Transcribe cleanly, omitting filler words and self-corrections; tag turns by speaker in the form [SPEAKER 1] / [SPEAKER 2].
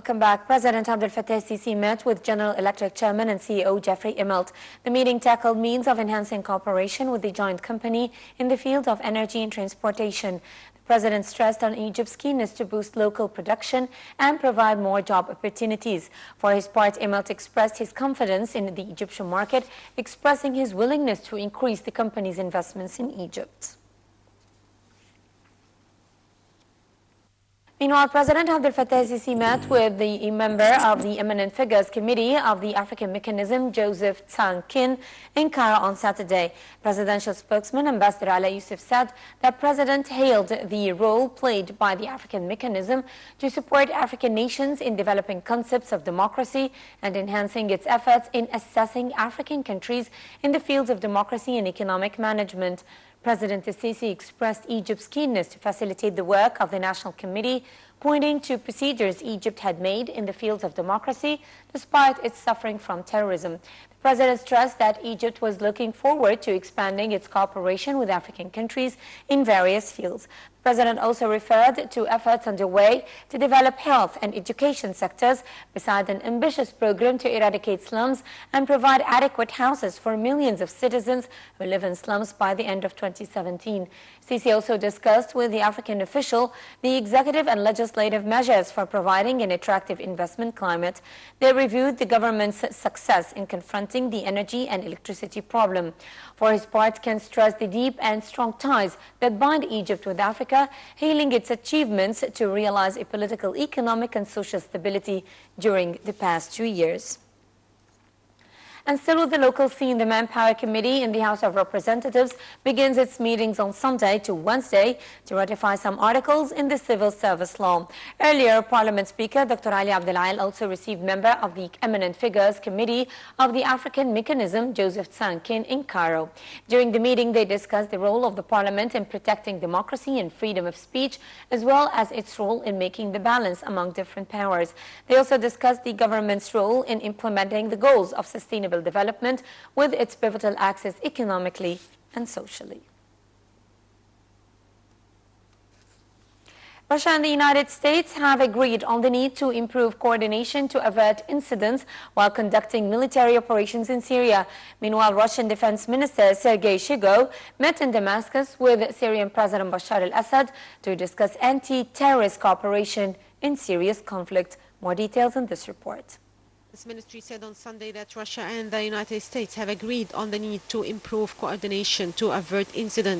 [SPEAKER 1] Welcome back. President Abdel Fattah el-Sisi met with General Electric Chairman and CEO Jeffrey Immelt. The meeting tackled means of enhancing cooperation with the joint company in the field of energy and transportation. The President stressed on Egypt's keenness to boost local production and provide more job opportunities. For his part, Immelt expressed his confidence in the Egyptian market, expressing his willingness to increase the company's investments in Egypt. Meanwhile, President Abdel Fattah el-Sisi met with the member of the Eminent Figures Committee of the African Mechanism, Joseph Tsankin, in Cairo on Saturday. Presidential spokesman Ambassador Ala Youssef said that President hailed the role played by the African Mechanism to support African nations in developing concepts of democracy and enhancing its efforts in assessing African countries in the fields of democracy and economic management. President el-Sisi expressed Egypt's keenness to facilitate the work of the National Committee, pointing to procedures Egypt had made in the fields of democracy despite its suffering from terrorism. The President stressed that Egypt was looking forward to expanding its cooperation with African countries in various fields. The President also referred to efforts underway to develop health and education sectors, besides an ambitious program to eradicate slums and provide adequate houses for millions of citizens who live in slums by the end of 2017. Sisi also discussed with the African official the executive and legislative measures for providing an attractive investment climate. They reviewed the government's success in confronting the energy and electricity problem. For his part, Ken stressed the deep and strong ties that bind Egypt with Africa, hailing its achievements to realize a political, economic and social stability during the past 2 years. And still with the local scene, the Manpower Committee in the House of Representatives begins its meetings on Sunday to Wednesday to ratify some articles in the Civil Service Law. Earlier, Parliament Speaker Dr. Ali Abdel also received member of the Eminent Figures Committee of the African Mechanism, Joseph Tsankin, in Cairo. During the meeting, they discussed the role of the Parliament in protecting democracy and freedom of speech, as well as its role in making the balance among different powers. They also discussed the government's role in implementing the goals of sustainable development with its pivotal axis economically and socially. Russia and the United States have agreed on the need to improve coordination to avert incidents while conducting military operations in Syria. Meanwhile, Russian Defense Minister Sergei Shoigu met in Damascus with Syrian President Bashar al-Assad to discuss anti-terrorist cooperation in Syria's conflict. More details in this report.
[SPEAKER 2] This ministry said on Sunday that Russia and the United States have agreed on the need to improve coordination to avert incidents